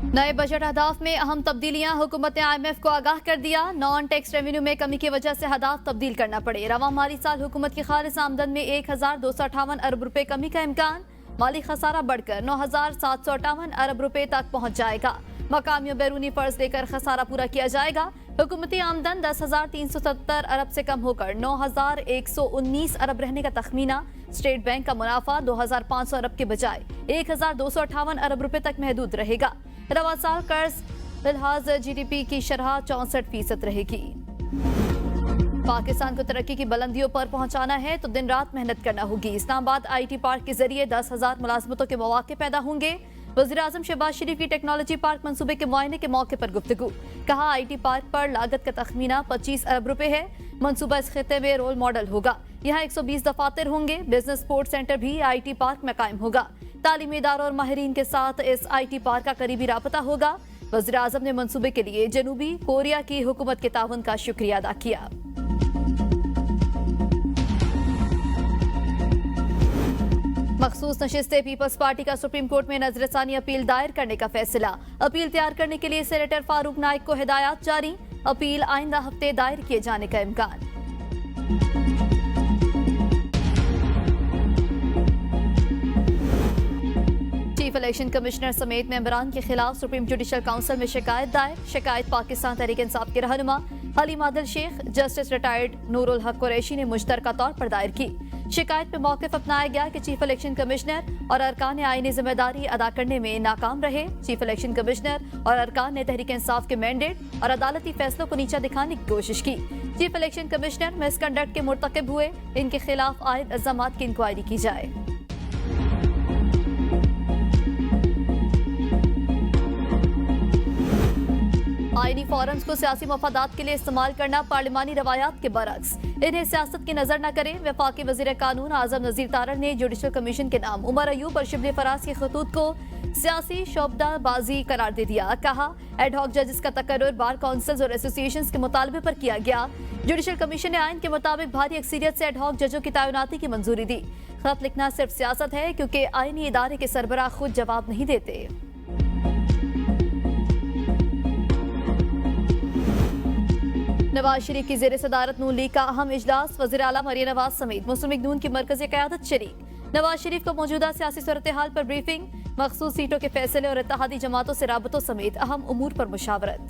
नए बजट अहदाफ में अहम तब्दीलियां। हुकूमत ने IMF को आगाह कर दिया। नॉन टैक्स रेवेन्यू में कमी की वजह से अहदाफ तब्दील करना पड़े। रवा माली साल हुकूमत की खालिस आमदन में 1258 अरब रुपए कमी का इम्कान। माली खसारा बढ़कर 9758 अरब रुपए तक पहुंच जाएगा। मकामी और बैरूनी फर्ज लेकर खसारा पूरा किया जाएगा। हुकूमती आमदन 10,370 अरब से कम होकर 9,119 अरब रहने का तखमीना। स्टेट बैंक का मुनाफा 2,500 अरब के बजाय 1,258 अरब रुपए तक महदूद रहेगा। रवा साल कर्ज बिलहाज GDP की शरह 64% रहेगी। पाकिस्तान को तरक्की की बुलंदियों पर पहुंचाना है तो दिन रात मेहनत करना होगी। इस्लामाबाद IT पार्क के जरिए 10,000 मुलाजमतों के मौके पैदा होंगे। वज़ीर-ए-आज़म शहबाज शरीफ की टेक्नोलॉजी पार्क मंसूबे के मुआयने के मौके पर गुफ्तगू। कहा IT पार्क पर लागत का तखमीना 25 अरब रुपए है। मंसूबा इस खिते में रोल मॉडल होगा। यहाँ 120 दफातर होंगे। बिजनेस स्पोर्ट्स सेंटर भी IT पार्क में कायम होगा। तालीमी इदारों और माहिरीन के साथ इस IT पार्क का करीबी राबता होगा। वज़ीर-ए-आज़म ने मंसूबे के लिए जनूबी कोरिया की हुकूमत के ताउन का शुक्रिया अदा किया। मखसूस नशिस्ते पीपल्स पार्टी का सुप्रीम कोर्ट में नजरसानी अपील दायर करने का फैसला। अपील तैयार करने के लिए सेनेटर फारूक नाइक को हिदायत जारी। अपील आइंदा हफ्ते दायर किए जाने का इम्कान। चीफ इलेक्शन कमिश्नर समेत मेंबरान के खिलाफ सुप्रीम जुडिशल काउंसिल में शिकायत दायर। शिकायत पाकिस्तान तहरीक इंसाफ के रहनुमा हलीम आदिल शेख, जस्टिस रिटायर्ड नूरुल हक कुरैशी ने मुश्तरका तौर पर दायर की। शिकायत में मौक़िफ़ अपनाया गया कि चीफ इलेक्शन कमिश्नर और अरकान आईनी जिम्मेदारी अदा करने में नाकाम रहे। चीफ इलेक्शन कमिश्नर और अरकान ने तहरीक इंसाफ के मैंडेट और अदालती फैसलों को नीचा दिखाने की कोशिश की। चीफ इलेक्शन कमिश्नर मिसकंडक्ट के मुर्तकिब हुए। इनके खिलाफ आयद इल्जामात की इंक्वायरी की जाए। आईनी फोरम्स को सियासी मफादात के लिए इस्तेमाल करना पार्लिमानी रवायात के बरक्स। इन्हें सियासत की नजर न करें। वफाकी वजीर कानून आजम नजीर तारड़ ने जुडिशल कमीशन के नाम उमर अयूब और शिबली फराज के खतूत को सियासी शोबदाबाजी करार दे दिया। कहा एडहॉक जजेस का तकर्रुर बार काउंसिल्स और एसोसिएशंस के मुतालबे पर किया गया। जुडिशल कमीशन ने आइन के मुताबिक भारी अक्सरियत से एडहॉक जजों की तैनाती की मंजूरी दी। खत लिखना सिर्फ सियासत है क्योंकि आईनी इदारे के सरबराह खुद जवाब नहीं देते। नवाज शरीफ की जेर सदारत नून लीग का अहम इजलास। वज़ीर आला मरियम नवाज समेत मुस्लिम लीग नून की मरकजी क़यादत शरीक। नवाज शरीफ को मौजूदा सियासी सूरत हाल पर ब्रीफिंग। मखसूस सीटों के फैसले और इत्तेहादी जमातों से राबतों समेत अहम उमूर पर मुशावरत।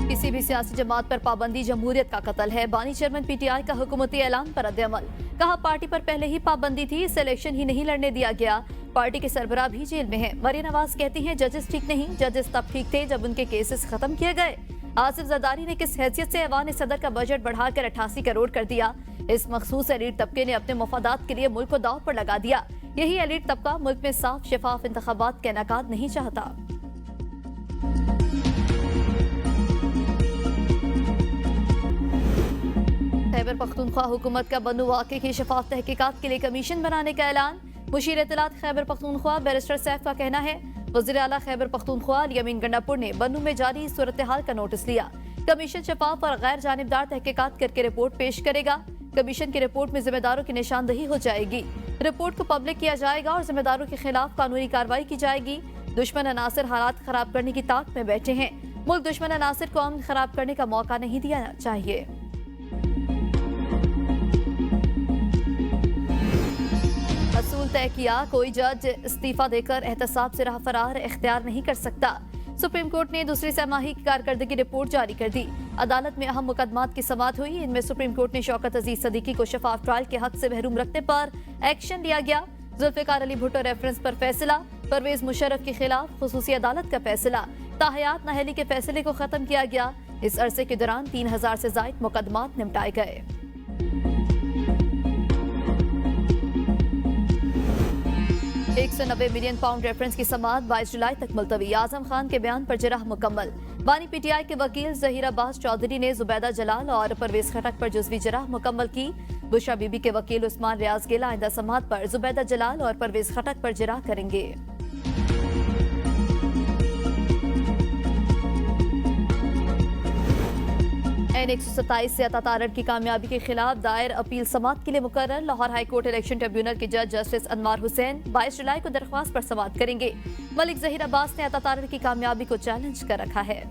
किसी भी सियासी जमात पर पाबंदी जमहूरियत का कत्ल है। बानी चेयरमैन PTI का हुकूमती ऐलान पर रद्द-ए-अमल। कहा पार्टी पर पहले ही पाबंदी थी, इस इलेक्शन ही नहीं लड़ने दिया गया। पार्टी के सरबराह भी जेल में हैं। मरियम नवाज कहती हैं जजेस ठीक नहीं, जजेस तब ठीक थे जब उनके केसेस खत्म किए गए। आसिफ जरदारी ने किस हैसियत से ऐवान सदर का बजट बढ़ाकर 88 करोड़ कर दिया। इस मखसूस एलीट तबके ने अपने मफादात के लिए मुल्क को दांव पर लगा दिया। यही एलीट तबका मुल्क में साफ शफाफ इंतखाबात के इनेकाद नहीं चाहता। खैबर पख्तूनख्वा हुकूमत का बन्नू वाक़े की शफाफ तहकीकात के लिए कमीशन बनाने का ऐलान। मुशीर इत्तलात खैबर पख्तूनख्वा बैरिस्टर सैफ का कहना है वज़ीर आला खैबर पख्तूनख्वा यमीन गंडापुर ने बन्नू में जारी सूरत हाल का नोटिस लिया। कमीशन शफाफ और गैर जानिबदार तहकीकात करके रिपोर्ट पेश करेगा। कमीशन की रिपोर्ट में जिम्मेदारों की निशानदही हो जाएगी। रिपोर्ट को पब्लिक किया जाएगा और जिम्मेदारों के खिलाफ कानूनी कार्रवाई की जाएगी। दुश्मन अनासिर हालात खराब करने की ताक में बैठे हैं। मुल्क दुश्मन अनासिर को अमन खराब करने का मौका नहीं दिया चाहिए। असूल तय किया, कोई जज इस्तीफा देकर एहतसाब से राह फरार इख्तियार नहीं कर सकता। सुप्रीम कोर्ट ने दूसरी छमाही की कारकर्दगी रिपोर्ट जारी कर दी। अदालत में अहम मुकदमात की समाअत हुई। इनमें सुप्रीम कोर्ट ने शौकत अजीज सदीकी को शफाफ ट्रायल के हक से महरूम रखने पर एक्शन लिया गया। जुल्फिकार अली भुट्टो रेफरेंस पर फैसला। परवेज मुशर्रफ के खिलाफ खुसूसी अदालत का फैसला। ताहयात नाहली के फैसले को खत्म किया गया। इस अरसे के दौरान 3000 से जायद मुकदमात निपटाए गए। 190 मिलियन पाउंड रेफरेंस की समाअत 22 जुलाई तक मुलतवी। आजम खान के बयान पर जराह मुकम्मल। बानी PTI के वकील जहीर अब्बास चौधरी ने जुबैदा जलाल और परवेज खटक पर जुज़वी जराह मुकम्मल की। बुशरा बीबी के वकील उस्मान रियाज गिल आइंदा समाअत पर जुबैदा जलाल और परवेज खटक पर जराह करेंगे। N127 से अता तारड़ की कामयाबी के खिलाफ दायर अपील समाअत के लिए मुकर्रर। Lahore high court election tribunal के जज जस्टिस अनवार हुसैन 22 जुलाई को दरख्वास्त पर समाअत करेंगे। मलिक जहीर अब्बास ने अता तारड़ की कामयाबी को चैलेंज कर रखा है।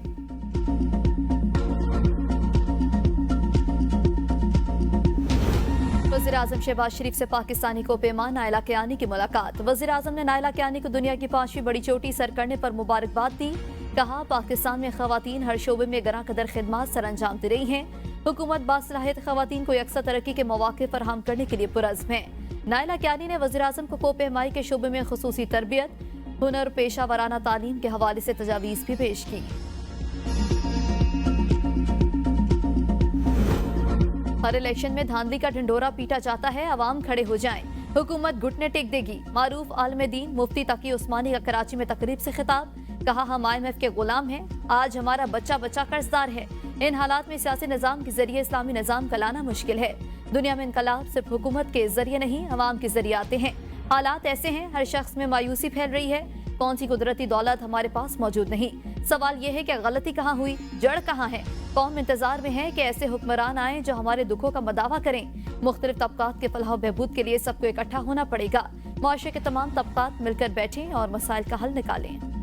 वज़ीर-ए-आज़म शहबाज शरीफ से पाकिस्तानी को पेमा नायला कियानी की मुलाकात। वज़ीर-ए-आज़म ने नायला कियानी को दुनिया की 5वीं बड़ी चोटी सर करने पर मुबारकबाद दी। कहा, पाकिस्तान में खवातीन हर शोबे में गरां कदर खिदमात सर अंजाम दे रही हैं। हुकूमत बासलाहियत खवातीन को यकसा तरक्की के मौके फराहम करने के लिए पुरज़्म है। नायला कियानी ने वज़ीर-ए-आज़म को पेमाई के शोबे में खुसूसी तरबियत, हुनर, पेशा वराना तालीम के हवाले से तजावीज़ भी पेश की। हर इलेक्शन में धांधली का ढिंडोरा पीटा जाता है, अवाम खड़े हो जाएं। हुकूमत घुटने टेक देगी। मारूफ आलम दीन मुफ्ती तकी उस्मानी का कराची में तकरीब से खिताब। कहा, हम IMF के गुलाम हैं, आज हमारा बच्चा बच्चा कर्जदार है। इन हालात में सियासी निज़ाम के जरिए इस्लामी निज़ाम का लाना मुश्किल है। दुनिया में इनकलाब सिर्फ हुकूमत के जरिए नहीं, अवाम के जरिए आते हैं। हालात ऐसे हैं, हर शख्स में मायूसी फैल रही है। कौन सी कुदरती दौलत हमारे पास मौजूद नहीं। सवाल यह है कि गलती कहाँ हुई, जड़ कहाँ है। कौम इंतजार में है कि ऐसे हुक्मरान आए जो हमारे दुखों का मदावा करें। मुख्तलिफ तबकात के फलाह बहबूद के लिए सबको इकट्ठा होना पड़ेगा। मुआशरे के तमाम तबकात मिलकर बैठें और मसाइल का हल निकालें।